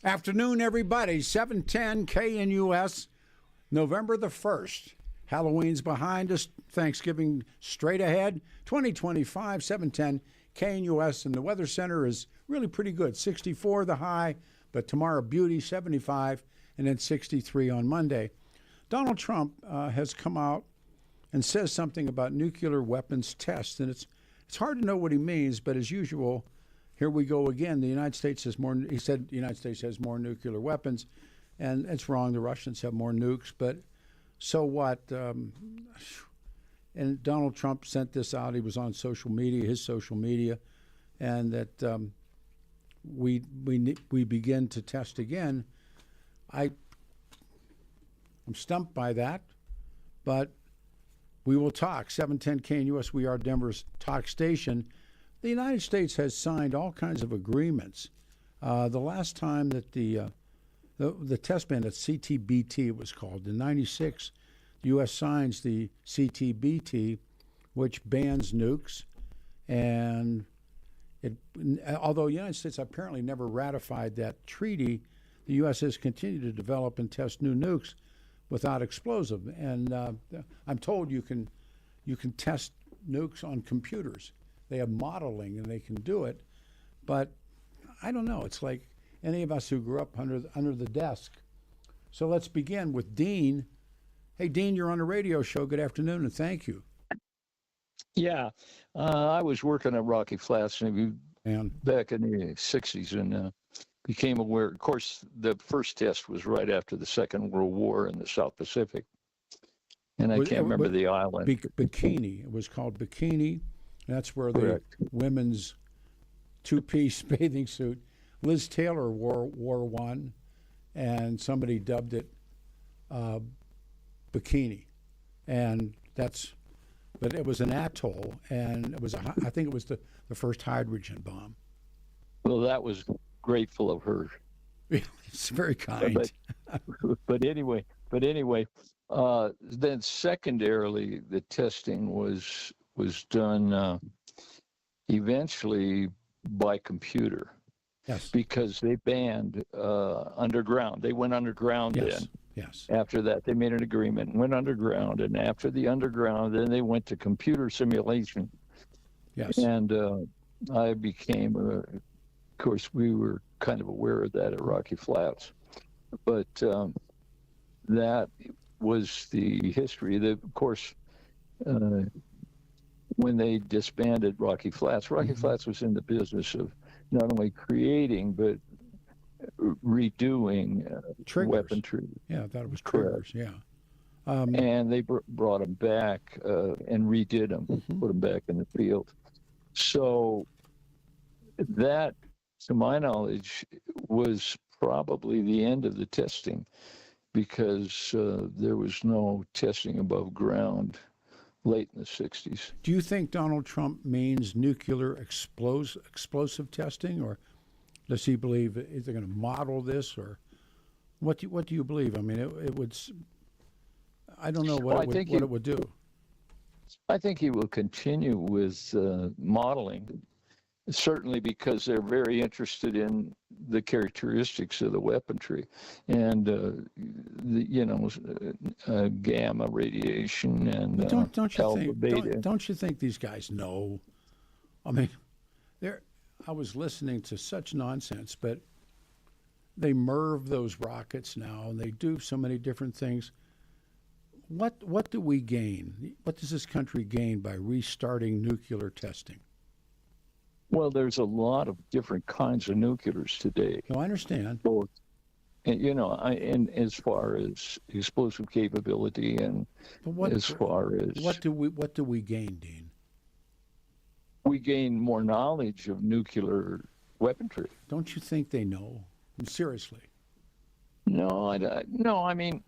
Afternoon, everybody. 710 KNUS, November the 1st. Halloween's behind us. Thanksgiving straight ahead. 2025, 710 KNUS. And the Weather Center is really pretty good. 64 the high, but tomorrow beauty, 75, and then 63 on Monday. Donald Trump has come out and says something about nuclear weapons tests. And it's hard to know what he means, but as usual, here we go again. The United States has more. He said the United States has more nuclear weapons, and it's wrong. The Russians have more nukes, but so what? And Donald Trump sent this out. He was on social media, his social media, and that we begin to test again. I'm stumped by that, but we will talk. 710 KNUS. We are Denver's talk station. The United States has signed all kinds of agreements. The last time that the test ban at CTBT was called, in '96, the U.S. signs the CTBT, which bans nukes. And although the United States apparently never ratified that treaty, the U.S. has continued to develop and test new nukes without explosive. And I'm told you can test nukes on computers. They have modeling and they can do it, but I don't know. It's like any of us who grew up under the desk. So let's begin with Dean. Hey, Dean, you're on a radio show. Good afternoon, and thank you. Yeah, I was working at Rocky Flats back in the 60s and became aware. Of course, the first test was right after the Second World War in the South Pacific, and I can't remember the island. Bikini. It was called Bikini. That's where the women's two-piece bathing suit. Liz Taylor wore one, and somebody dubbed it Bikini, and but it was an atoll, and it was I think it was the first hydrogen bomb. Well, that was grateful of her. It's very kind. But anyway, then secondarily, the testing was done eventually by computer. Yes. Because they banned underground. They went underground then. Yes. After that, they made an agreement and went underground. And after the underground, then they went to computer simulation. Yes. And I became, of course, we were kind of aware of that at Rocky Flats. But that was the history. Of course, when they disbanded Rocky Flats Flats was in the business of not only creating but redoing weaponry. Yeah, I thought it was triggers. Yeah, and they brought them back and redid them, put them back in the field. So that, to my knowledge, was probably the end of the testing, because there was no testing above ground late in the 60s. Do you think Donald Trump means nuclear explosive testing, or does he believe is they going to model this, or what do you believe? I mean, it would. I don't know what it would do. I think he will continue with modeling, certainly because they're very interested in the characteristics of the weaponry and gamma radiation and don't you think these guys know? I mean, I was listening to such nonsense, but they MIRV those rockets now, and they do so many different things. What do we gain? What does this country gain by restarting nuclear testing? Well, there's a lot of different kinds of nuclears today. No, I understand. Both, and as far as explosive capability, and what do we gain, Dean? We gain more knowledge of nuclear weaponry. Don't you think they know? Seriously. No, I mean,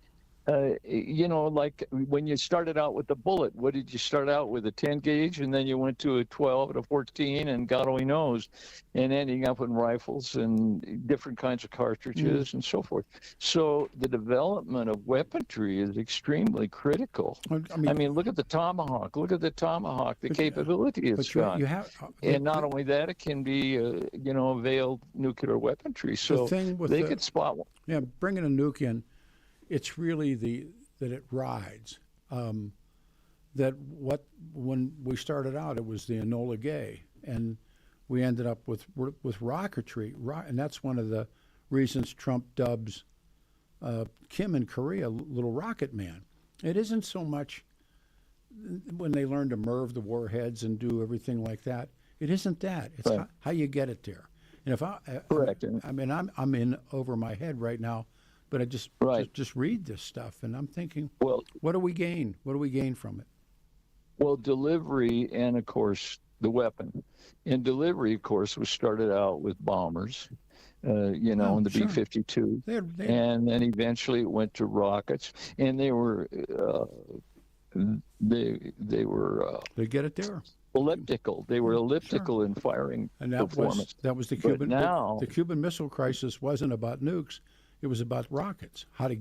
like when you started out with the bullet, what did you start out with? A 10 gauge, and then you went to a 12 and a 14, and God only knows, and ending up in rifles and different kinds of cartridges and so forth. So the development of weaponry is extremely critical. I mean, look at the tomahawk. Look at the tomahawk, the capability it's got. And not only that, it can be, veiled nuclear weaponry. So they could spot one. Yeah, bringing a nuke in. It's really that it rides. When we started out, it was the Enola Gay, and we ended up with rocketry, and that's one of the reasons Trump dubs Kim in Korea Little Rocket Man. It isn't so much when they learn to MIRV the warheads and do everything like that. It isn't that. It's how you get it there. And if correct. I'm in over my head right now. But I just read this stuff, and I'm thinking, well, what do we gain? What do we gain from it? Well, delivery and, of course, the weapon. And delivery, of course, was started out with bombers, in the B-52. And then eventually it went to rockets. And they were they get it there. Elliptical. They were elliptical in firing and that performance. That was the Cuban. The Cuban Missile Crisis wasn't about nukes. It was about rockets, how to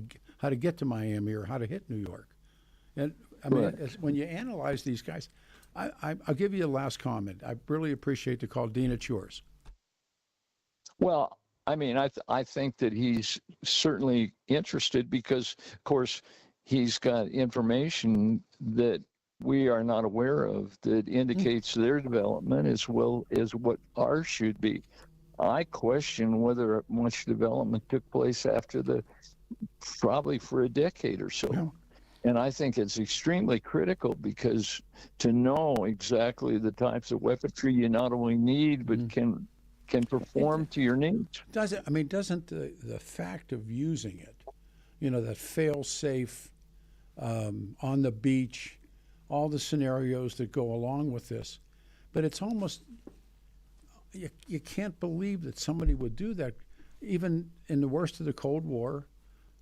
get to Miami or how to hit New York. And I mean, when you analyze these guys, I'll give you a last comment. I really appreciate the call. Dean, it's yours. Well, I mean, I think that he's certainly interested because, of course, he's got information that we are not aware of that indicates their development as well as what ours should be. I question whether much development took place after probably for a decade or so. Yeah. And I think it's extremely critical because to know exactly the types of weaponry you not only need, but can perform to your needs. Doesn't the fact of using it, that fail-safe on the beach, all the scenarios that go along with this, but it's almost... You can't believe that somebody would do that. Even in the worst of the Cold War,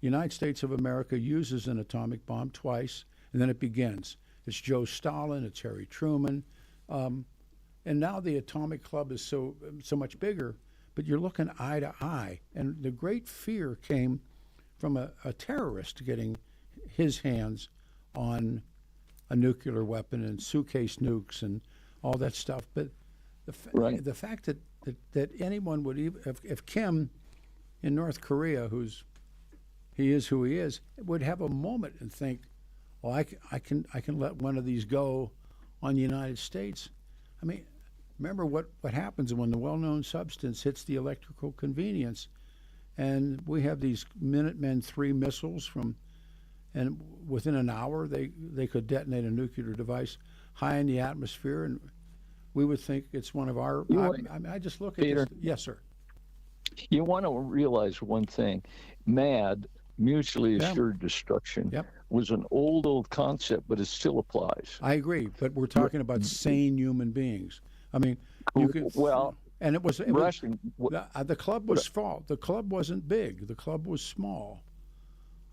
the United States of America uses an atomic bomb twice, and then it begins. It's Joe Stalin, it's Harry Truman, and now the atomic club is so much bigger, but you're looking eye to eye. And the great fear came from a terrorist getting his hands on a nuclear weapon and suitcase nukes and all that stuff. But the fact that anyone would even, if Kim in North Korea, he is who he is, would have a moment and think, well, I can let one of these go on the United States. I mean, remember what happens when the well-known substance hits the electrical convenience, and we have these Minutemen III missiles and within an hour they could detonate a nuclear device high in the atmosphere, and we would think it's one of our... I just look at Peter, this. Yes, sir. You want to realize one thing. MAD, mutually assured destruction, was an old concept, but it still applies. I agree, but we're talking about sane human beings. I mean, you could... Well... And it was Russian. The club was small. The club wasn't big. The club was small.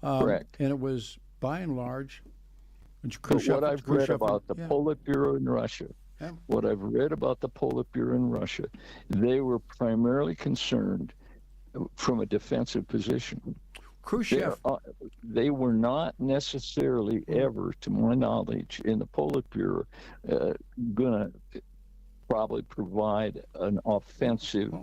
Correct. And it was, by and large... What I've read about the Politburo in Russia... What I've read about the Politburo in Russia, they were primarily concerned from a defensive position. Khrushchev. They were not necessarily ever, to my knowledge, in the Politburo, going to probably provide an offensive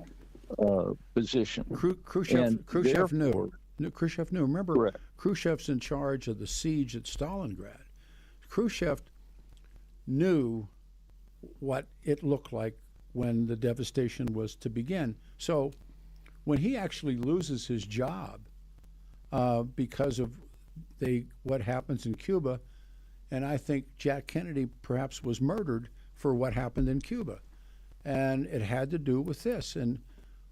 position. Khrushchev knew. Khrushchev knew. Remember, correct. Khrushchev's in charge of the siege at Stalingrad. Khrushchev knew what it looked like when the devastation was to begin. So when he actually loses his job because of what happens in Cuba, and I think Jack Kennedy perhaps was murdered for what happened in Cuba, and it had to do with this. And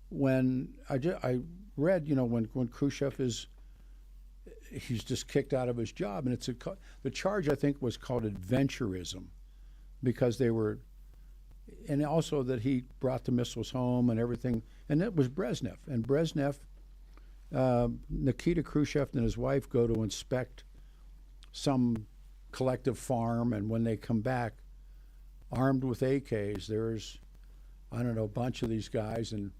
when I read, when Khrushchev he's just kicked out of his job, and the charge I think was called adventurism, because they were, and also that he brought the missiles home and everything, and it was Brezhnev. And Brezhnev, Nikita Khrushchev and his wife go to inspect some collective farm, and when they come back armed with AKs, there's, I don't know, a bunch of these guys, and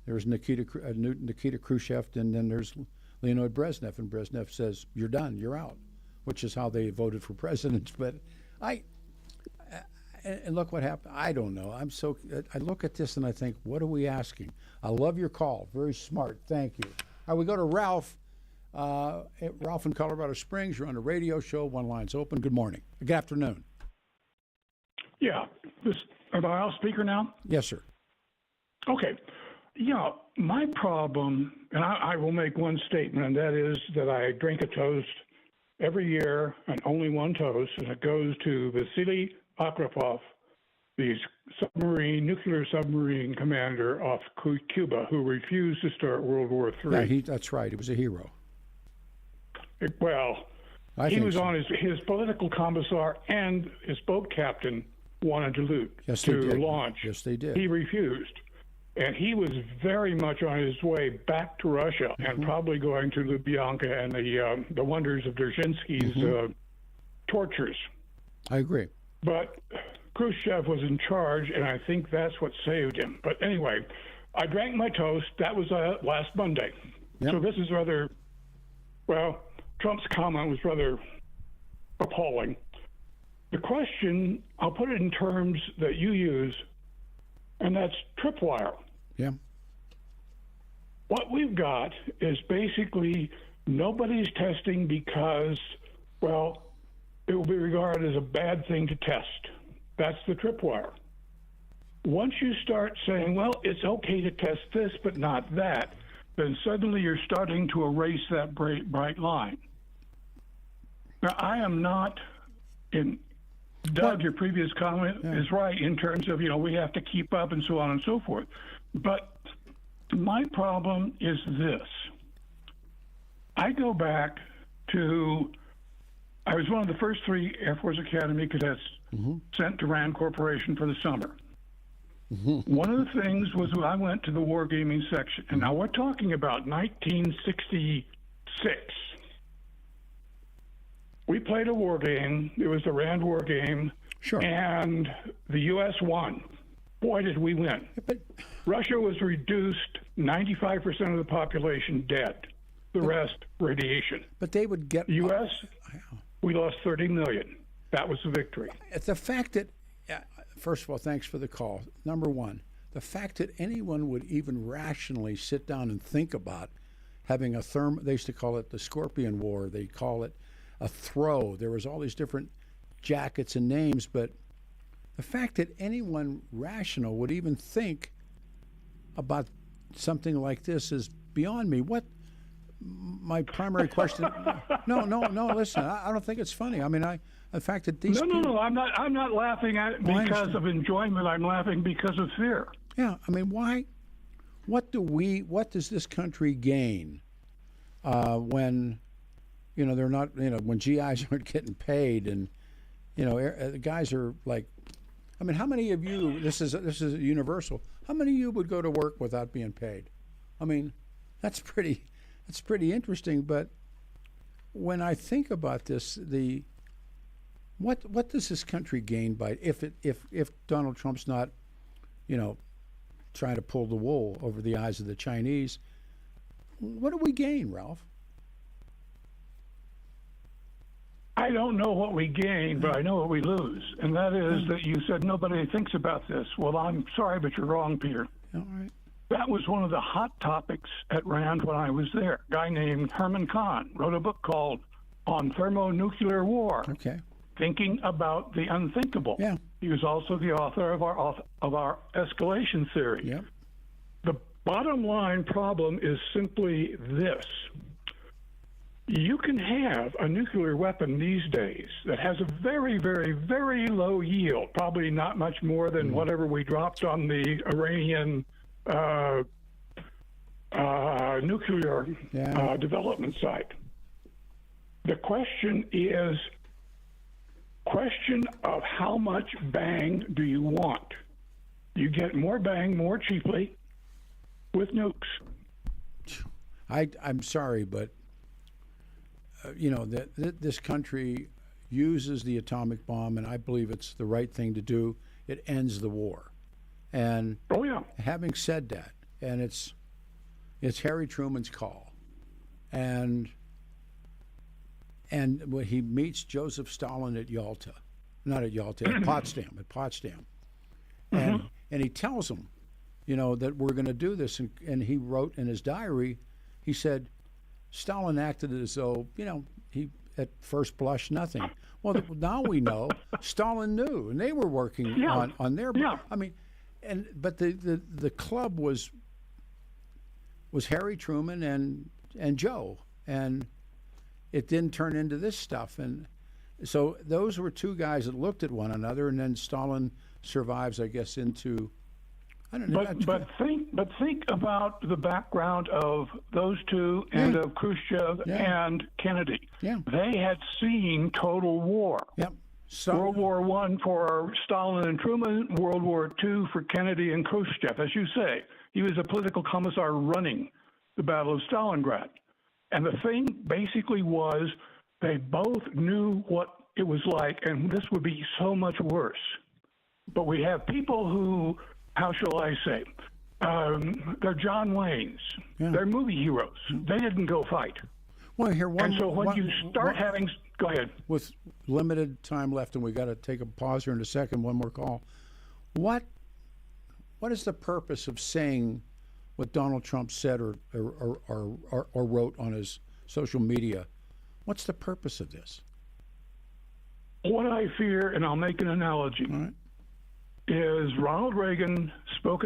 there's Nikita Khrushchev, and then there's Leonid Brezhnev, and Brezhnev says, "You're done, you're out," which is how they voted for presidents. But and look what happened. I don't know. I look at this and I think, what are we asking? I love your call. Very smart. Thank you. All right, we go to Ralph. Ralph in Colorado Springs. You're on a radio show. One line's open. Good morning. Good afternoon. Yeah. Am I off speaker now? Yes, sir. Okay. Yeah, my problem, and I will make one statement, and that is that I drink a toast every year, and only one toast, and it goes to Vasily Akrapov, the nuclear submarine commander off Cuba, who refused to start World War III. Yeah, that's right. He was a hero. Well, he was on his political commissar and his boat captain wanted to launch. Yes, they did. He refused. And he was very much on his way back to Russia and probably going to Lubyanka and the wonders of Dzerzhinsky's tortures. I agree. But Khrushchev was in charge, and I think that's what saved him. But anyway, I drank my toast. That was last Monday. Yep. So this is Trump's comment was rather appalling. The question, I'll put it in terms that you use, and that's tripwire. Yeah. What we've got is basically nobody's testing because, it will be regarded as a bad thing to test. That's the tripwire. Once you start saying, it's okay to test this, but not that, then suddenly you're starting to erase that bright line. Now, I am not in. Doug, your previous comment is right in terms of, we have to keep up and so on and so forth. But my problem is this. I go back to, I was one of the first 3 Air Force Academy cadets sent to RAND Corporation for the summer. One of the things was when I went to the wargaming section. And now we're talking about 1966. We played a war game. It was the RAND war game. Sure. And the U.S. won. Boy, did we win. But Russia was reduced, 95% of the population dead. The rest, radiation. But they would get... U.S., we lost 30 million. That was the victory. The fact that... First of all, thanks for the call. Number one, the fact that anyone would even rationally sit down and think about having a they used to call it the Scorpion War. They call it a throw. There was all these different jackets and names, but the fact that anyone rational would even think about something like this is beyond me. What my primary question? No. Listen, I don't think it's funny. I mean, the fact that these No. I'm not laughing at it because of enjoyment. I'm laughing because of fear. Yeah. I mean, why? What does this country gain when? They're not, when GIs aren't getting paid and, the guys are like, I mean, how many of you, this is universal, how many of you would go to work without being paid? I mean, that's pretty interesting. But when I think about this, what does this country gain by, if Donald Trump's not, trying to pull the wool over the eyes of the Chinese, what do we gain, Ralph? I don't know what we gain, but I know what we lose. And that is that you said nobody thinks about this. Well, I'm sorry, but you're wrong, Peter. All right. That was one of the hot topics at RAND when I was there. A guy named Herman Kahn wrote a book called On Thermonuclear War. Okay. Thinking about the unthinkable. Yeah. He was also the author of our escalation theory. Yep. The bottom line problem is simply this. You can have a nuclear weapon these days that has a very, very, very low yield, probably not much more than whatever we dropped on the Iranian nuclear development site. The question is of how much bang do you want? You get more bang more cheaply with nukes. I'm sorry, but that this country uses the atomic bomb, and I believe it's the right thing to do. It ends the war. And having said that, and it's Harry Truman's call, and when he meets Joseph Stalin at Yalta, not at Yalta, at Potsdam, and he tells him, that we're going to do this, and he wrote in his diary, he said, Stalin acted as though, he at first blush nothing. Well, now we know Stalin knew, and they were working on their. Yeah. I mean, but the club was Harry Truman and Joe, and it didn't turn into this stuff. And so those were two guys that looked at one another, and then Stalin survives, I guess, into. I don't know. But think about the background of those two and of Khrushchev and Kennedy. Yeah. They had seen total war. Yep. World War I for Stalin and Truman, World War II for Kennedy and Khrushchev. As you say, he was a political commissar running the Battle of Stalingrad. And the thing basically was they both knew what it was like, and this would be so much worse. But we have people who, how shall I say, they're John Waynes. Yeah. They're movie heroes. They didn't go fight. Well, here one. And so when you start having, go ahead. With limited time left, and we got to take a pause here in a second. One more call. What is the purpose of saying what Donald Trump said or wrote on his social media? What's the purpose of this? What I fear, and I'll make an analogy. All right. Is Ronald Reagan spoke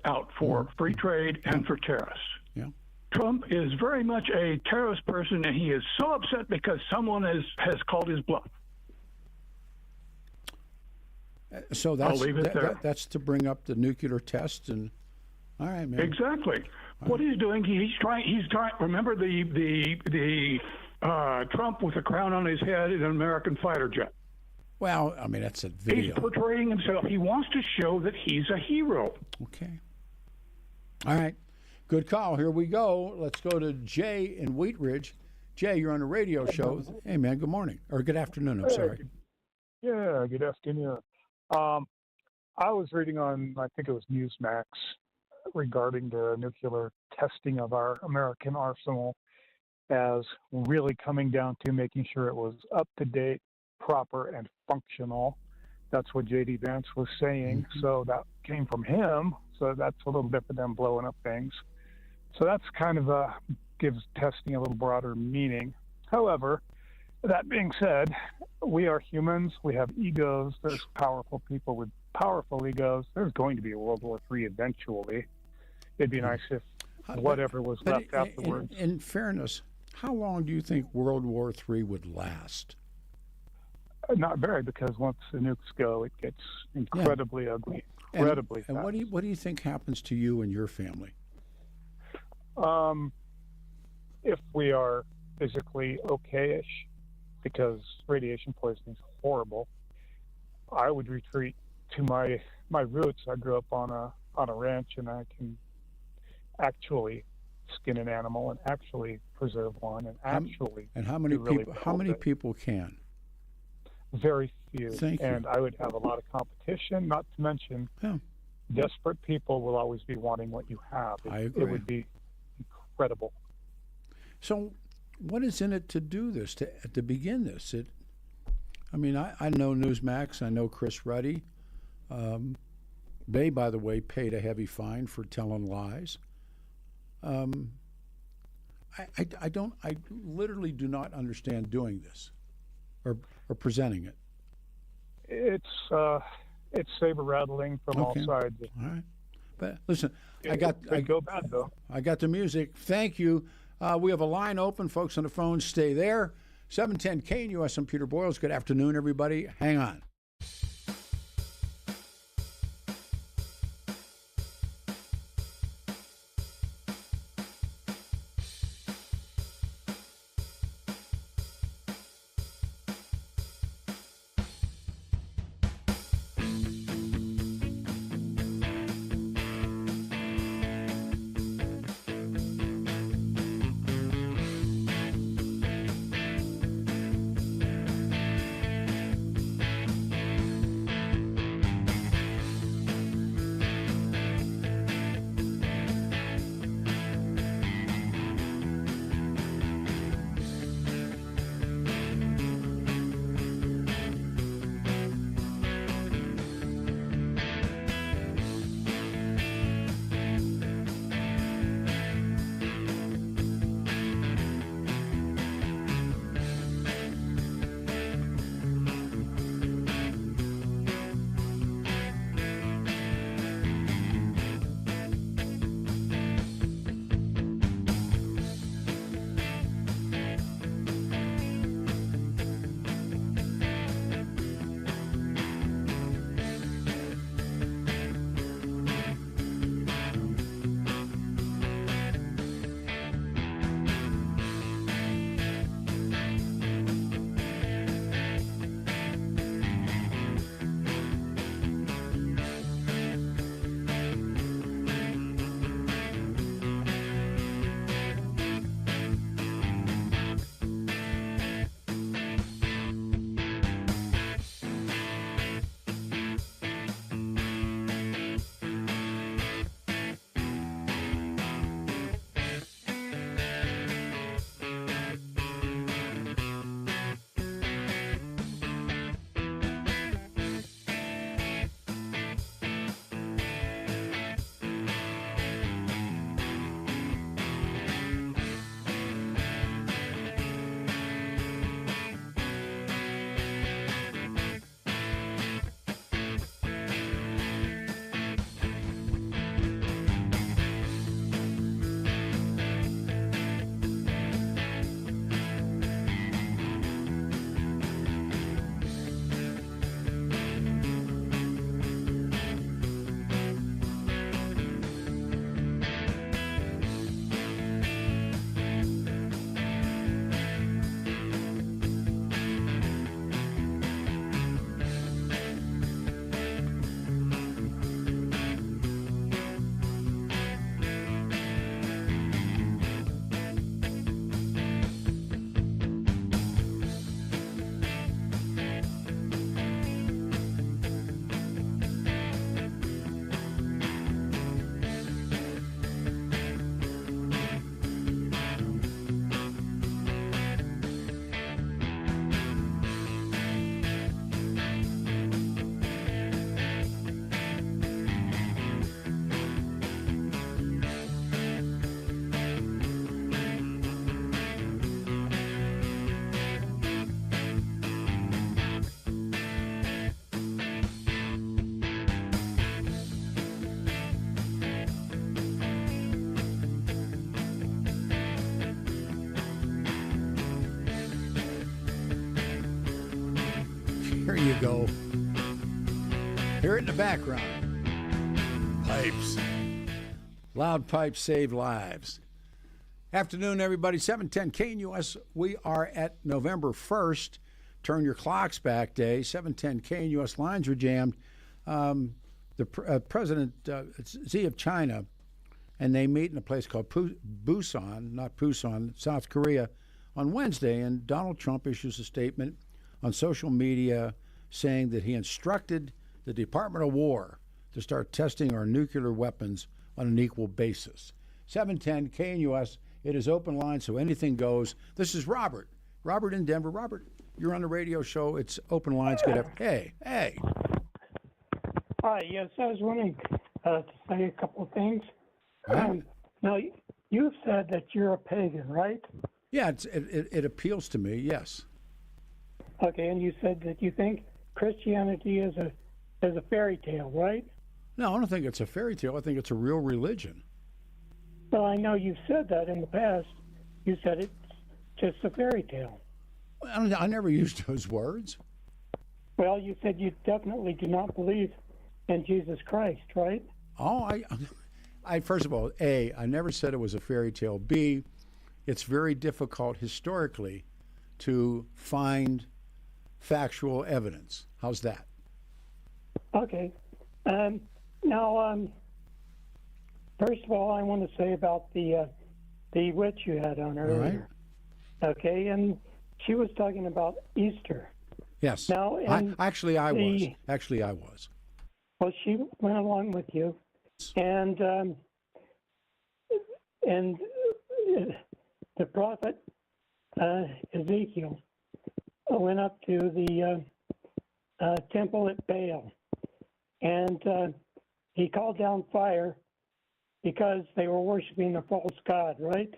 out for free trade and for terrorists. Yeah. Trump is very much a terrorist person, and he is so upset because someone has called his bluff. So I'll leave it there. That's to bring up the nuclear test, and all right, man. Exactly. What he's doing, he's trying. Remember the Trump with a crown on his head in an American fighter jet. Well, I mean, that's a video. He's portraying himself. He wants to show that he's a hero. Okay. All right. Good call. Here we go. Let's go to Jay in Wheat Ridge. Jay, you're on a radio show. Hey, man, good morning. Or good afternoon, I'm sorry. Yeah, good afternoon. I was reading on, I think it was Newsmax, regarding the nuclear testing of our American arsenal as really coming down to making sure it was up to date, proper, and functional. That's what J.D. Vance was saying. Mm-hmm. So that came from him. So that's a little different than blowing up things. So that's kind of gives testing a little broader meaning. However, that being said, we are humans. We have egos. There's powerful people with powerful egos. There's going to be a World War III eventually. It'd be nice if whatever was left afterwards. In fairness, how long do you think World War III would last? Not very, because once the nukes go, it gets incredibly ugly, incredibly fast. And what do you think happens to you and your family? If we are physically okay-ish, because radiation poisoning is horrible, I would retreat to my roots. I grew up on a ranch, and I can actually skin an animal and actually preserve one and actually. And how many people? How many people can? Very few. Thank you. And I would have a lot of competition, not to mention desperate people will always be wanting what you have. I agree. It would be incredible. So what is in it to do this, to begin this? I mean, I know Newsmax. I know Chris Ruddy. They, by the way, paid a heavy fine for telling lies. I literally do not understand doing this. Or presenting it. It's saber rattling from all sides. All right, but listen, I got the music. Thank you. We have a line open, folks on the phone. Stay there. 710 KNUS. I'm Peter Boyles. Good afternoon, everybody. Hang on. Here you go. Hear it in the background. Pipes. Loud pipes save lives. Afternoon, everybody. 710 KNUS. We are at November 1st. Turn your clocks back day. 710 KNUS. Lines were jammed. President Xi of China, and they meet in a place called Busan, South Korea, on Wednesday. And Donald Trump issues a statement on social media saying that he instructed the Department of War to start testing our nuclear weapons on an equal basis. 710 KNUS. It is open line, so anything goes. This is Robert. Robert in Denver. Robert, you're on the radio show. It's open lines. Good afternoon. Hey. Hi, yes, I was wanting to say a couple of things. Right. Now, you've said that you're a pagan, right? Yeah, it appeals to me, yes. Okay, and you said that you think Christianity is a fairy tale, right? No, I don't think it's a fairy tale. I think it's a real religion. Well, I know you've said that in the past. You said it's just a fairy tale. I never used those words. Well, you said you definitely do not believe in Jesus Christ, right? Oh, I first of all, A, I never said it was a fairy tale. B, it's very difficult historically to find factual evidence. How's that? Okay. Now, first of all, I want to say about the witch you had on earlier. All right. Okay, and she was talking about Easter. Yes. Now, I was. Well, she went along with you, and the prophet Ezekiel went up to the temple at Baal, and he called down fire because they were worshiping a false god, right?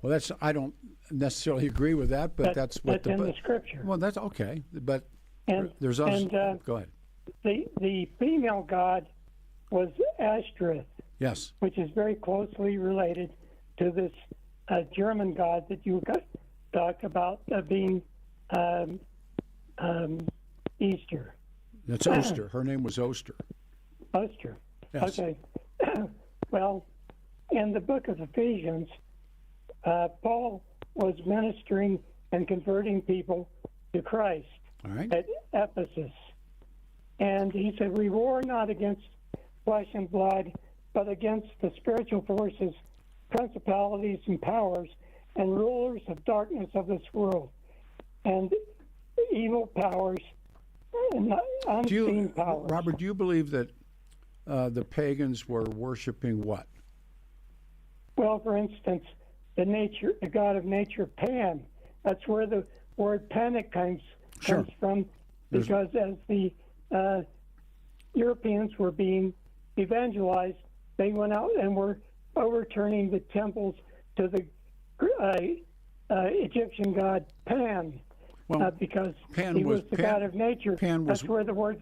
Well, I don't necessarily agree with that, but that's what that's in the scripture. Well, that's okay, but And there's also. Go ahead. The female god was Ashtoreth, Yes. which is very closely related to this German god that you talked about being Easter. That's Oster. Her name was Oster. Oster. Yes. Okay. Well, in the book of Ephesians, Paul was ministering and converting people to Christ All right. at Ephesus. And he said, we war not against flesh and blood, but against the spiritual forces, principalities and powers, and rulers of darkness of this world, and evil powers, and unseen powers. Robert, do you believe that the pagans were worshiping what? Well, for instance, the god of nature, Pan. That's where the word panic comes from, because as the Europeans were being evangelized, they went out and were overturning the temples to the Egyptian god Pan, because Pan he was the god of nature. That's where the word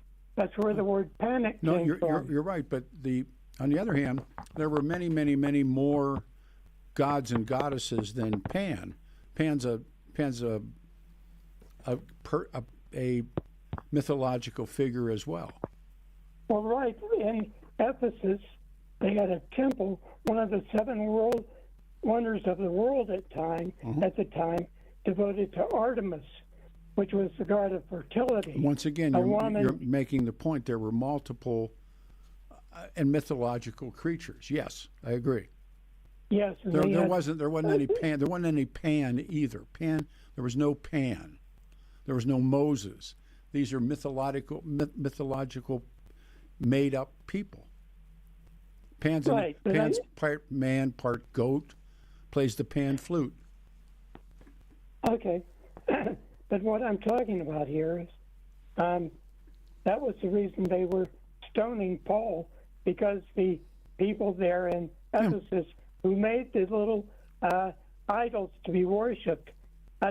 panic came from. You're right, but on the other hand, there were many, many, many more gods and goddesses than Pan. Pan's a mythological figure as well. Well, right. In Ephesus, they had a temple, one of the seven wonders of the world at the time, devoted to Artemis, which was the god of fertility. Once again, you're making the point. There were multiple and mythological creatures. Yes, I agree. Yes, and there wasn't any Pan. There wasn't any Pan either. There was no Pan. There was no Moses. These are mythological made-up people. Pan's part man, part goat, plays the pan flute. Okay, but what I'm talking about here is that was the reason they were stoning Paul, because the people there in Ephesus who made the little idols to be worshipped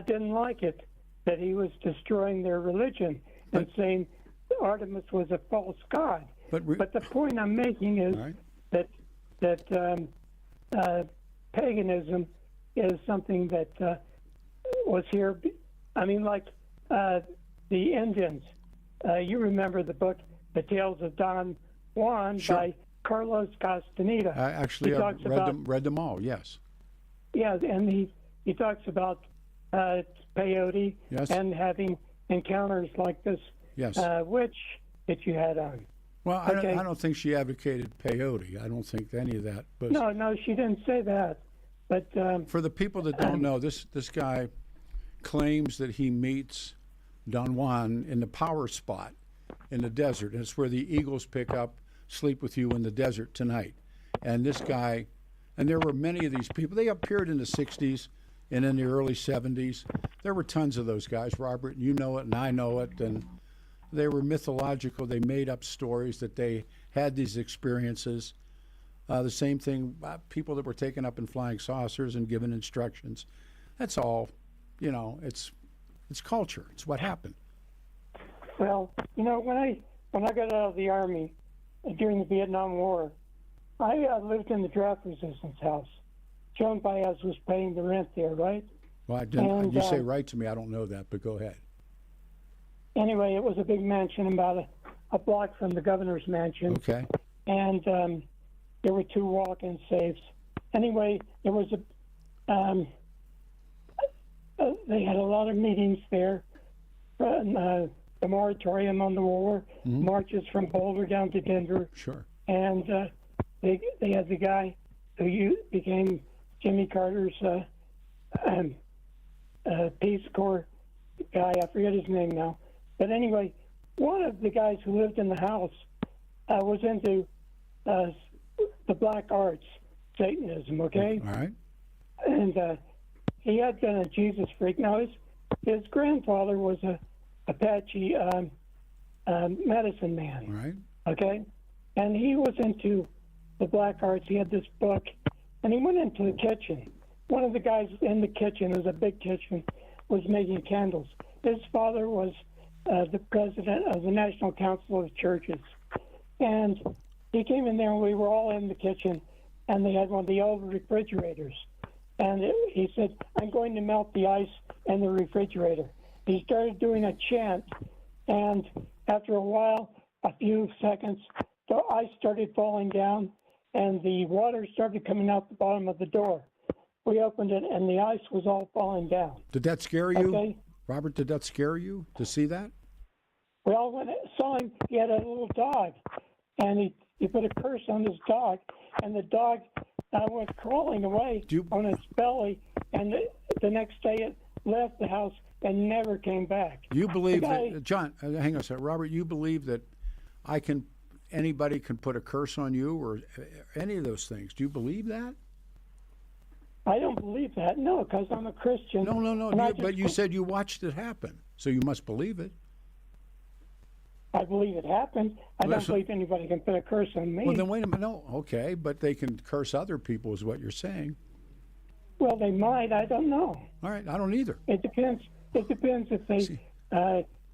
didn't like it, that he was destroying their religion and saying Artemis was a false god. But the point I'm making is that paganism is something that was here. I mean, like the Indians you remember the book, The Tales of Don Juan Sure. by Carlos Castaneda. Actually, I've read them all, yes. Yeah, and he talks about peyote Yes. and having encounters like this Yes. witch that you had on. Well, Okay. I don't think she advocated peyote. I don't think any of that. But No, she didn't say that. But for the people that don't know, this guy claims that he meets Don Juan in the power spot in the desert. And it's where the eagles pick up, sleep with you in the desert tonight. And this guy, and there were many of these people. They appeared in the 60s and in the early 70s. There were tons of those guys, Robert, and you know it and I know it. And they were mythological. They made up stories that they had these experiences. The same thing, people that were taken up in flying saucers and given instructions. That's all, it's culture. It's what happened. well, when I got out of the Army during the Vietnam War, I lived in the draft resistance house. Joan Baez was paying the rent there, right? Well, I didn't. And, you say right to me. I don't know that, but go ahead. Anyway, it was a big mansion about a block from the governor's mansion. Okay. And there were 2 walk-in safes. Anyway, there was they had a lot of meetings there. The moratorium on the war, marches from Boulder down to Denver. Sure. And they had the guy who became Jimmy Carter's Peace Corps guy. I forget his name now. But anyway, one of the guys who lived in the house was into the black arts, Satanism, okay? All right. And he had been a Jesus freak. Now, his grandfather was a Apache medicine man, All right. okay? And he was into the black arts. He had this book, and he went into the kitchen. One of the guys in the kitchen, it was a big kitchen, was making candles. His father was the president of the National Council of Churches. And he came in there, and we were all in the kitchen, and they had one of the old refrigerators. And he said, I'm going to melt the ice in the refrigerator. He started doing a chant, and after a while, a few seconds, the ice started falling down, and the water started coming out the bottom of the door. We opened it, and the ice was all falling down. Did that scare you, Okay. Robert? Did that scare you to see that? Well, when I saw him, he had a little dog, and he put a curse on his dog, and the dog went crawling away on its belly, and the next day it left the house and never came back. You believe that, John? Hang on a second, Robert. You believe that anybody can put a curse on you or any of those things? Do you believe that? I don't believe that, no, because I'm a Christian. No. But you said you watched it happen, so you must believe it. I believe it happened. I don't believe anybody can put a curse on me. Well, then wait a minute. No, okay, but they can curse other people, is what you're saying. Well, they might. I don't know. All right, I don't either. It depends. It depends if they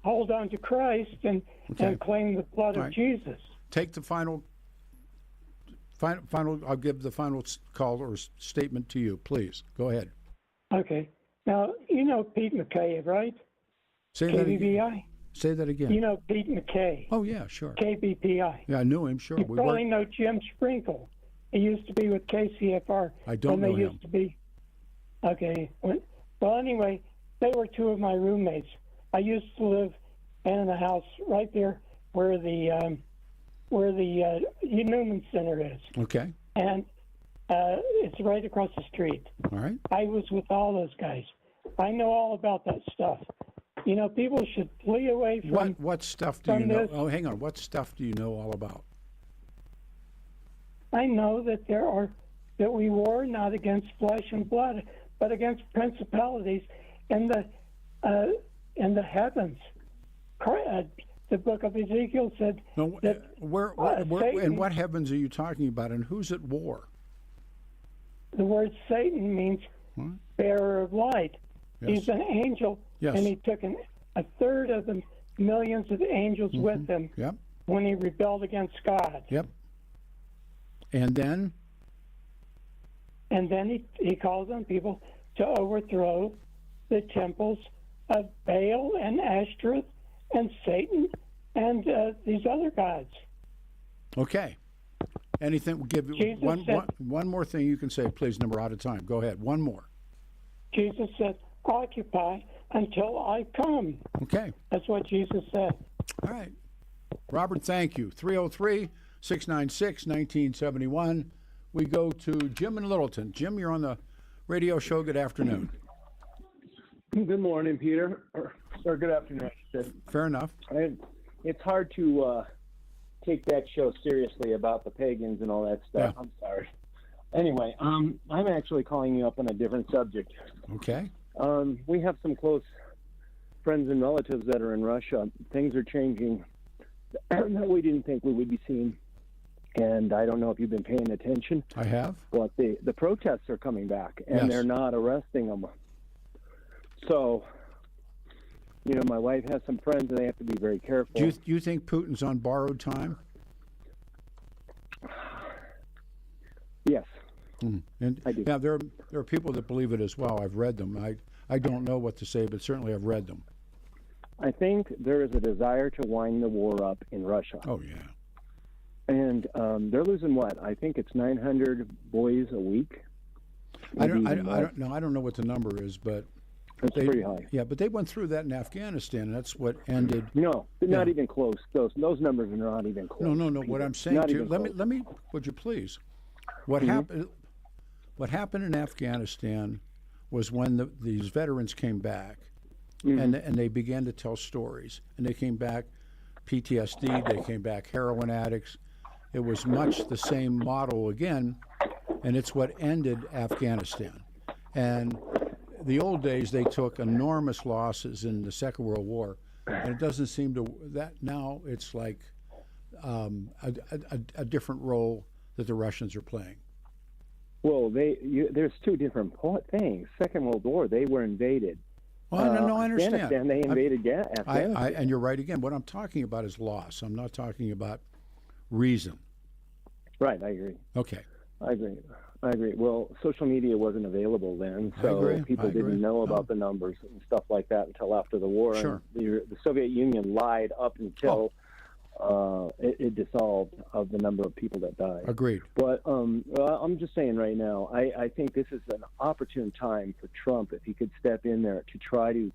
hold on to Christ and claim the blood of Jesus. Take the final. I'll give the final call or statement to you. Please go ahead. Okay. Now you know Pete McKay, right? Say that again. KBPI. Say that again. You know Pete McKay. Oh yeah, sure. KBPI. Yeah, I knew him. Sure. You probably know Jim Sprinkle. He used to be with KCFR. I don't know him. Used to be. Okay. Well, anyway, they were 2 of my roommates. I used to live in a house right there where the Newman Center is. Okay. And it's right across the street. All right. I was with all those guys. I know all about that stuff. People should flee away from. What stuff do you know? This. Oh, hang on. What stuff do you know all about? I know that that we war not against flesh and blood, but against principalities in the heavens. The book of Ezekiel said that. Where Satan, and what heavens are you talking about, and who's at war? The word Satan means bearer of light. Yes. He's an angel, Yes. and he took a third of the millions of angels with him Yep. when he rebelled against God. Yep. And then? And then he calls on people to overthrow the temples of Baal and Ashtoreth and Satan these other gods. Okay. Anything? We'll give you Jesus one more thing you can say, please. We're out of time. Go ahead. One more. Jesus said, "Occupy until I come." Okay. That's what Jesus said. All right. Robert, thank you. 303-696-1971. We go to Jim in Littleton. Jim, you're on the radio show. Good afternoon. Good morning, Peter. Or good afternoon, I should say. Fair enough. It's hard to take that show seriously about the pagans and all that stuff. Yeah. I'm sorry. Anyway, I'm actually calling you up on a different subject. Okay. We have some close friends and relatives that are in Russia. Things are changing that we didn't think we would be seeing. And I don't know if you've been paying attention. I have. But the protests are coming back, and Yes. they're not arresting them. So, my wife has some friends, and they have to be very careful. Do you think Putin's on borrowed time? Yes. And, I do. Yeah, there are people that believe it as well. I've read them. I don't know what to say, but certainly I've read them. I think there is a desire to wind the war up in Russia. Oh, yeah. And they're losing what? I think it's 900 boys a week. I Maybe even don't more. know. I don't know what the number is, but It's pretty high. Yeah, but they went through that in Afghanistan, and that's what ended. No, they're not even close. Those numbers are not even close. No. What Peter. I'm saying Not to you, even let me, would you please? What happened? What happened in Afghanistan was when these veterans came back, and they began to tell stories, and they came back PTSD. They came back heroin addicts. It was much the same model again, and it's what ended Afghanistan. And the old days, they took enormous losses in the Second World War, and it doesn't seem to that now. It's like a different role that the Russians are playing. Well, there's two different things. Second World War, they were invaded. Well, no, I understand. Afghanistan, they invaded Afghanistan. And you're right again. What I'm talking about is loss. I'm not talking about reason. Right, I agree. Okay. I agree. Well, social media wasn't available then, I so agree. people didn't know about the numbers and stuff like that until after the war. Sure. And the Soviet Union lied up until it dissolved of the number of people that died. Agreed. But I'm just saying right now, I think this is an opportune time for Trump if he could step in there to try to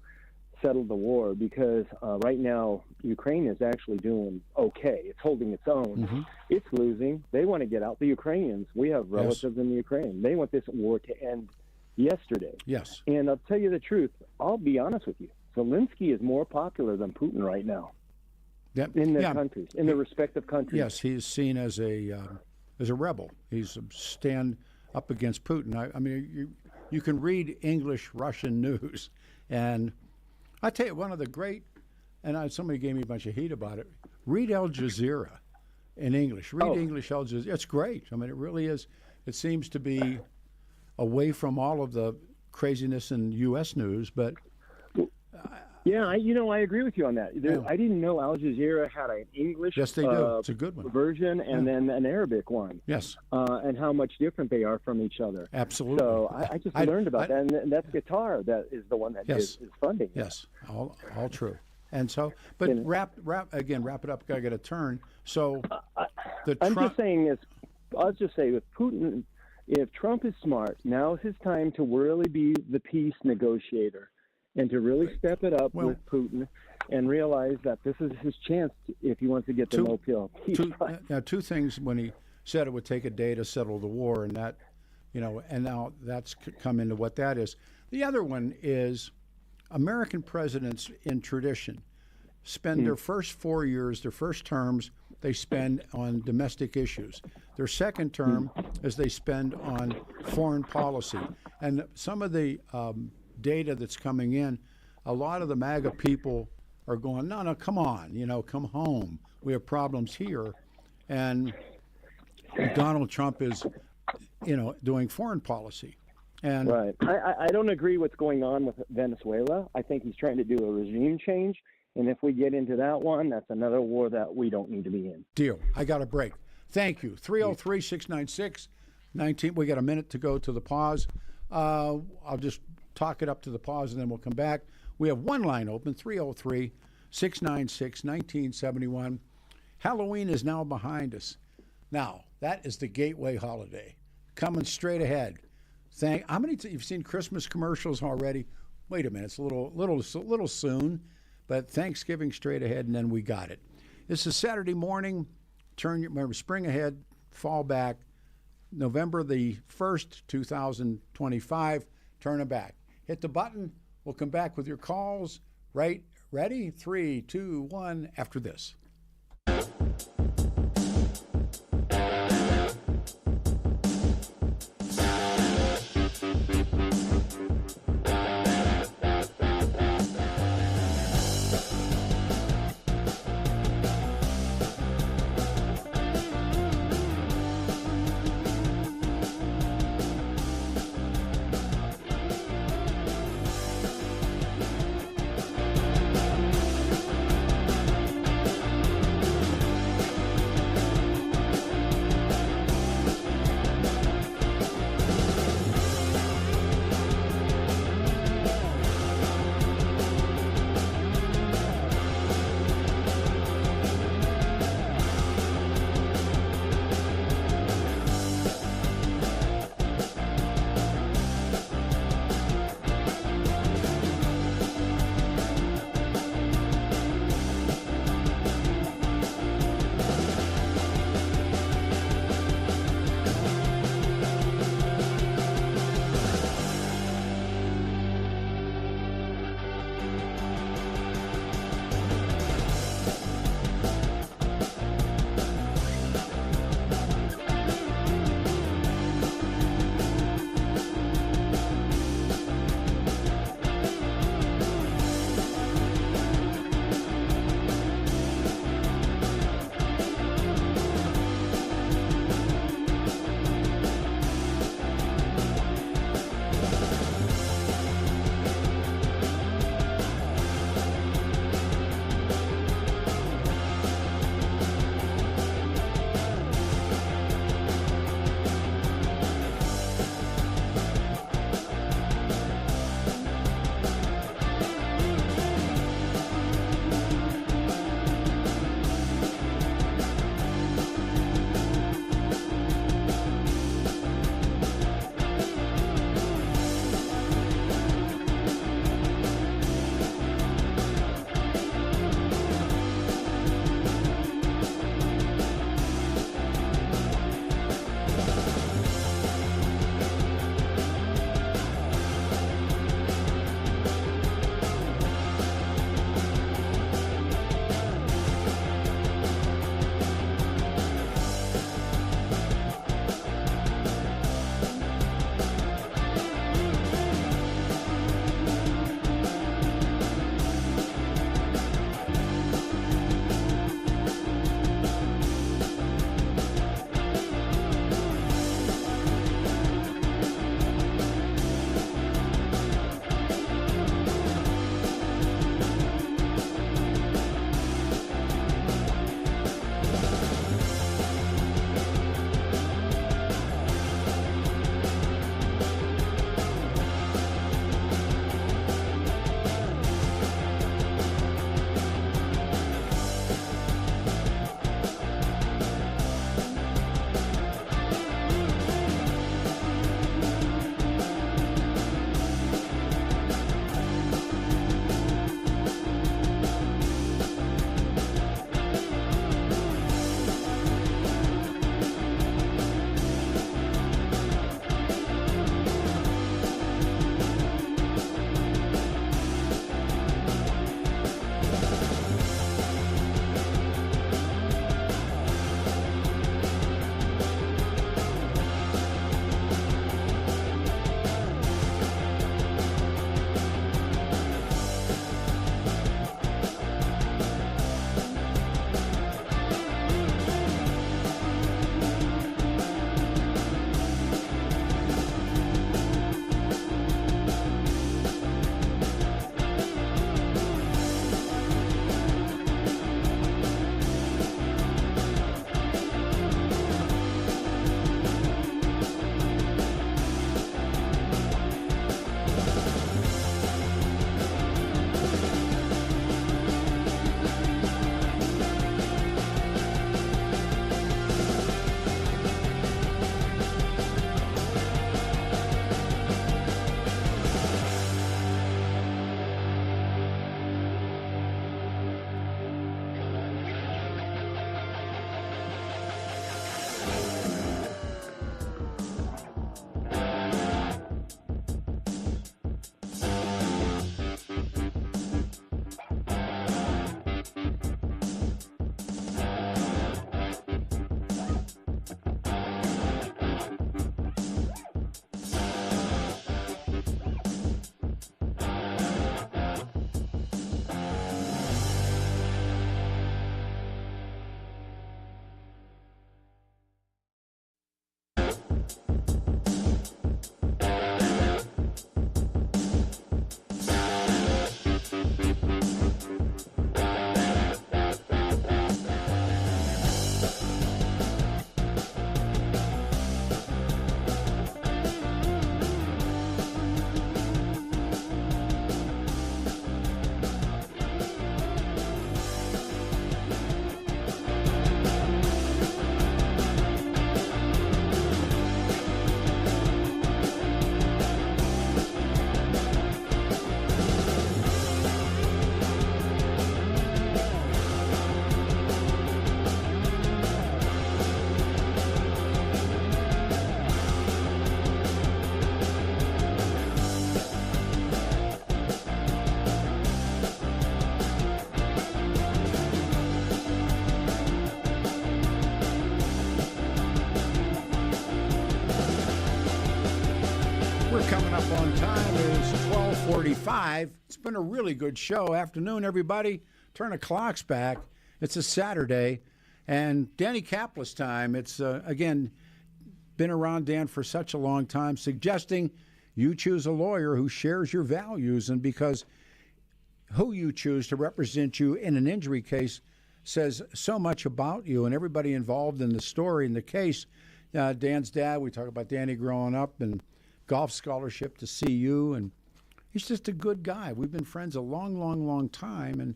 settle the war, because right now Ukraine is actually doing okay. It's holding its own. It's losing. They want to get out. The Ukrainians, we have relatives in the Ukraine. They want this war to end yesterday. Yes. And I'll tell you the truth. I'll be honest with you. Zelensky is more popular than Putin right now in their countries, in their respective countries. Yes, he's seen as a rebel. He's a stand up against Putin. I mean, you can read English Russian news, and I tell you, one of the great, and somebody gave me a bunch of heat about it. Read Al Jazeera in English. Read English Al Jazeera. It's great. I mean, it really is. It seems to be away from all of the craziness in U.S. news, but yeah, I agree with you on that. I didn't know Al Jazeera had an English yes, they do. It's a good one. Version and then an Arabic one. Yes. And how much different they are from each other. Absolutely. So I just learned about that, and that's Qatar that is the one that is funding it. Yes, all true. And so, but wrap it up. I got to turn. So, I'm just saying this. I'll just say with Putin, if Trump is smart, now is his time to really be the peace negotiator and to really step it up with Putin and realize that this is his chance if he wants to get the no-kill. Two things when he said it would take a day to settle the war, and that, and now that's come into what that is. The other one is American presidents in tradition spend their first 4 years, their first terms, they spend on domestic issues. Their second term is they spend on foreign policy. And some of the data that's coming in, a lot of the MAGA people are going, no, come on, come home. We have problems here. And Donald Trump is, doing foreign policy. And right. I don't agree what's going on with Venezuela. I think he's trying to do a regime change. And if we get into that one, that's another war that we don't need to be in. Deal. I got a break. Thank you. 303-696-19. We got a minute to go to the pause. I'll just talk it up to the pause, and then we'll come back. We have one line open, 303-696-1971. Halloween is now behind us. Now, that is the gateway holiday. Coming straight ahead. How many you've seen Christmas commercials already? Wait a minute, it's a little soon, but Thanksgiving straight ahead, and then we got it. This is Saturday morning. Remember, spring ahead, fall back. November the 1st, 2025. Turn it back. Hit the button. We'll come back with your calls. Right? Ready? 3, 2, 1. After this. Up on time is 12:45. It's been a really good show. Afternoon, everybody. Turn the clocks back. It's a Saturday, and Danny Kaplis time. It's again been around Dan for such a long time, suggesting you choose a lawyer who shares your values, and because who you choose to represent you in an injury case says so much about you and everybody involved in the story and the case. Dan's dad, we talk about Danny growing up and golf scholarship to CU, and he's just a good guy. We've been friends a long, long, long time, and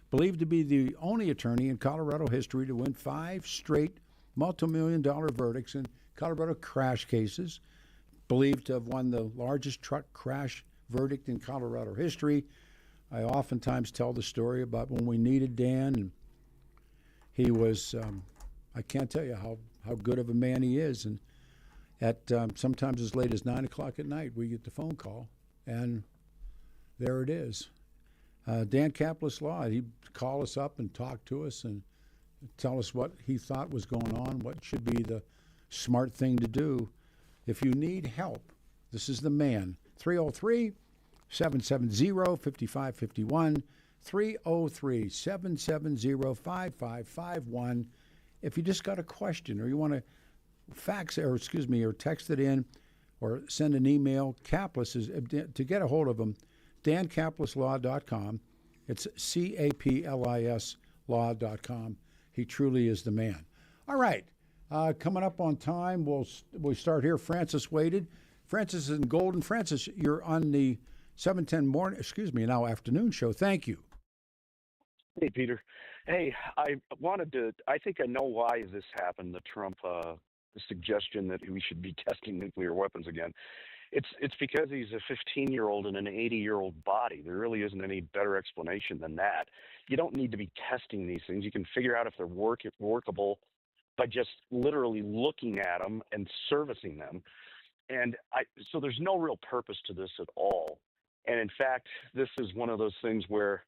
believed to be the only attorney in Colorado history to win 5 straight multi-million-dollar verdicts in Colorado crash cases. Believed to have won the largest truck crash verdict in Colorado history. I oftentimes tell the story about when we needed Dan, and he was, I can't tell you how good of a man he is. And at sometimes as late as 9 o'clock at night, we get the phone call, and there it is. Dan Kaplis Law, he'd call us up and talk to us and tell us what he thought was going on, what should be the smart thing to do. If you need help, this is the man. 303-770-5551, 303-770-5551. If you just got a question or you want to fax or text it in or send an email, Kaplis is to get a hold of him, dankaplislaw.com. It's CAPLIS law.com. He truly is the man. All right. Coming up on time, we'll start here. Francis waited. Francis is in Golden. Francis, you're on the 710 afternoon show. Thank you. Hey, Peter. Hey, I think I know why this happened, the Trump the suggestion that we should be testing nuclear weapons again. It's because he's a 15-year-old in an 80-year-old body. There really isn't any better explanation than that. You don't need to be testing these things. You can figure out if they're workable by just literally looking at them and servicing them. And so there's no real purpose to this at all. And in fact, this is one of those things where,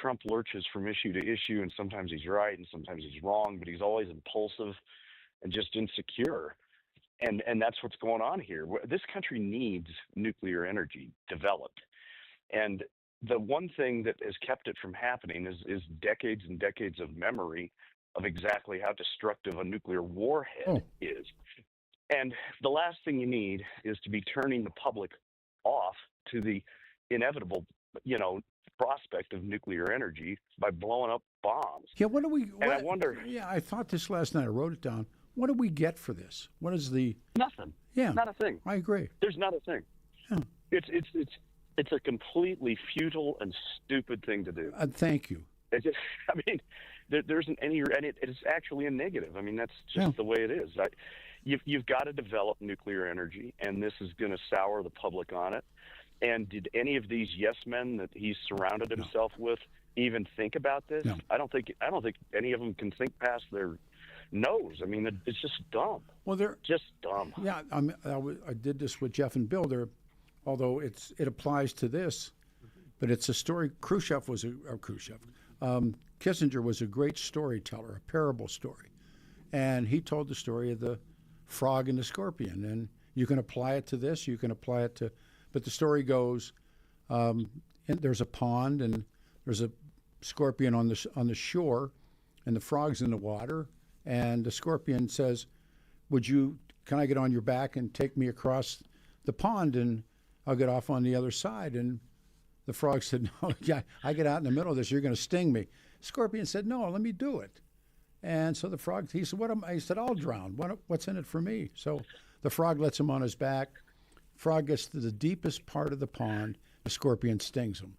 Trump lurches from issue to issue, and sometimes he's right and sometimes he's wrong, but he's always impulsive and just insecure. And that's what's going on here. This country needs nuclear energy developed. And the one thing that has kept it from happening is decades and decades of memory of exactly how destructive a nuclear warhead is. And the last thing you need is to be turning the public off to the inevitable, prospect of nuclear energy by blowing up bombs. Yeah, I wonder. Yeah, I thought this last night. I wrote it down. What do we get for this? What is the nothing? Yeah, not a thing. I agree. There's not a thing. Yeah. It's a completely futile and stupid thing to do. Thank you. There isn't any, and it's actually a negative. That's just the way it is. You've got to develop nuclear energy, and this is going to sour the public on it. And did any of these yes men that he's surrounded himself with even think about this? No. I don't think any of them can think past their nose. It's just dumb. Well, they're just dumb. Yeah, I did this with Jeff and Bill. Although it applies to this, but it's a story. Kissinger was a great storyteller, a parable story, and he told the story of the frog and the scorpion. And you can apply it to this. You can apply it to. But the story goes, there's a pond and there's a scorpion on the shore, and the frog's in the water, and the scorpion says, can I get on your back and take me across the pond, and I'll get off on the other side? And the frog said, no, yeah, I get out in the middle of this, you're going to sting me. Scorpion said, no, let me do it. And so the frog, he said, he said, I'll drown. What's in it for me? So the frog lets him on his back. Frog gets to the deepest part of the pond. The scorpion stings him.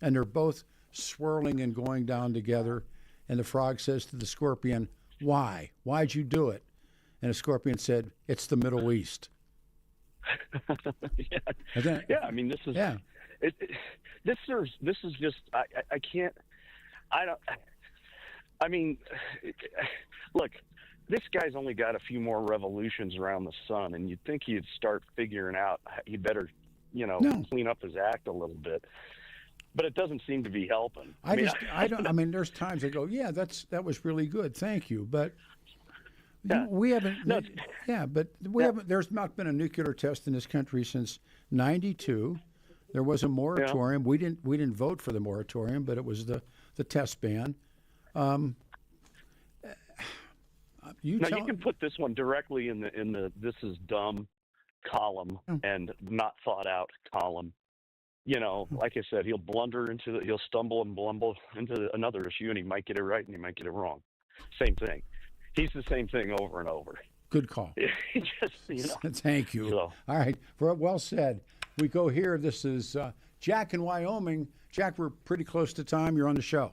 And they're both swirling and going down together. And the frog says to the scorpion, why? Why'd you do it? And the scorpion said, it's the Middle East. Yeah. This is this is just I can't. Look, this guy's only got a few more revolutions around the sun, and you'd think he'd start figuring out he'd better, clean up his act a little bit. But it doesn't seem to be helping. There's times I go, yeah, that was really good, thank you. But Yeah. We haven't. No, Yeah, but we haven't. There's not been a nuclear test in this country since '92. There was a moratorium. We didn't vote for the moratorium, but it was the test ban. You can put this one directly in the "this is dumb" column and not thought out column. Like I said, he'll stumble and blumble into another issue, and he might get it right and he might get it wrong. Same thing. He's the same thing over and over. Good call. Just, Thank you. So. All right. Well said. We go here. This is Jack in Wyoming. Jack, we're pretty close to time. You're on the show.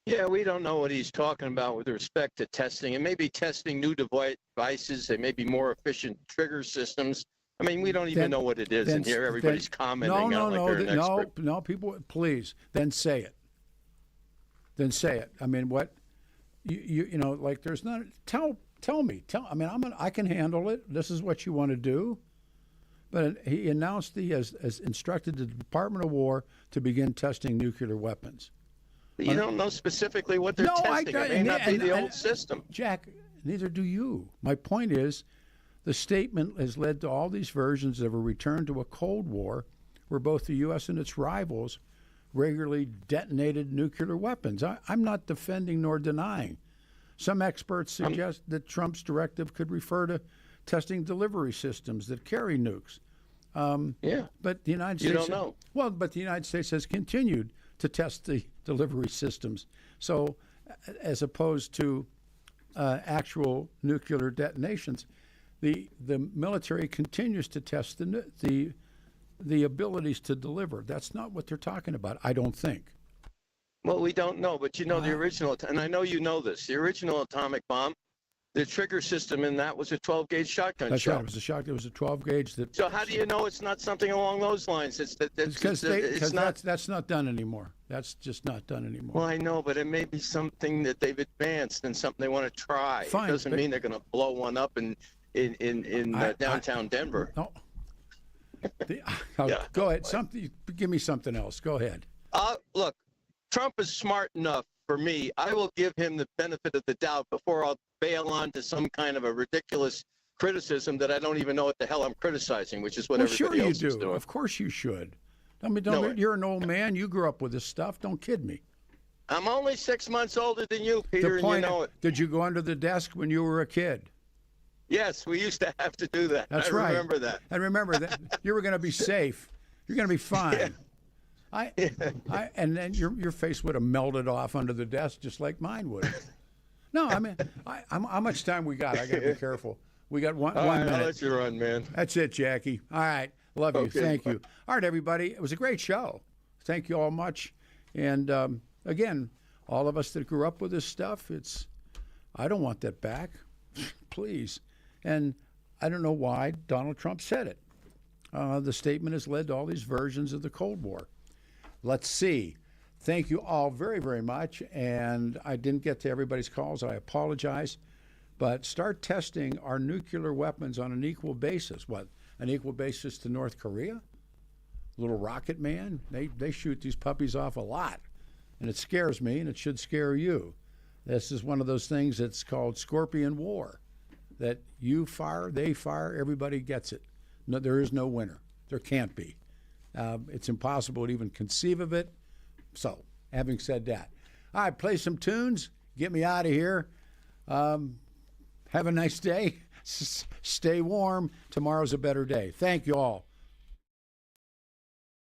Yeah, we don't know what he's talking about with respect to testing. It may be testing new devices. They may be more efficient trigger systems. I mean, we don't even know what it is in here. Everybody's commenting on it like they're an expert. No, people, please, then say it. Then say it. I mean, what you know, like there's not. Tell me. I mean, I can handle it. This is what you want to do. But he announced he has instructed the Department of War to begin testing nuclear weapons. You don't know specifically what they're testing. It may not be the old system. Jack, neither do you. My point is, the statement has led to all these versions of a return to a Cold War where both the U.S. and its rivals regularly detonated nuclear weapons. I'm not defending nor denying. Some experts suggest that Trump's directive could refer to testing delivery systems that carry nukes. But the United States... You don't know. Well, but the United States has continued to test the delivery systems. So as opposed to actual nuclear detonations, the military continues to test the abilities to deliver. That's not what they're talking about, I don't think. Well, we don't know, but the original, and I know you know this, the original atomic bomb, the trigger system in that was a 12-gauge shotgun That's shell. right. It was a shotgun. It was a 12-gauge. So how do you know it's not something along those lines? Because that's not done anymore. That's just not done anymore. Well, I know, but it may be something that they've advanced and something they want to try. Fine, it doesn't mean they're going to blow one up in downtown Denver. No. Go ahead. Give me something else. Go ahead. Look, Trump is smart enough for me. I will give him the benefit of the doubt before I'll bail onto some kind of a ridiculous criticism that I don't even know what the hell I'm criticizing, which is what everybody else is doing. Of course you should. I mean, you're an old man. You grew up with this stuff. Don't kid me. I'm only 6 months older than you, Peter, and you know it. Did you go under the desk when you were a kid? Yes, we used to have to do that. That's right. I remember that. I remember that. You were going to be safe. You're going to be fine. Yeah. And then your face would have melted off under the desk just like mine would. No, I mean, how much time we got? I got to be careful. We got one minute. I'll let you run, man. That's it, Jackie. All right. Love you. Okay, Thank bye. you. All right, everybody. It was a great show. Thank you all much. And again, all of us that grew up with this stuff, I don't want that back. Please. And I don't know why Donald Trump said it. The statement has led to all these versions of the Cold War. Let's see. Thank you all very, very much. And I didn't get to everybody's calls. I apologize. But start testing our nuclear weapons on an equal basis. What, an equal basis to North Korea? Little Rocket Man? They shoot these puppies off a lot. And it scares me, and it should scare you. This is one of those things that's called Scorpion War. That you fire, they fire, everybody gets it. No, there is no winner. There can't be. It's impossible to even conceive of it. So, having said that, all right, play some tunes. Get me out of here. Have a nice day. Stay warm. Tomorrow's a better day. Thank you all.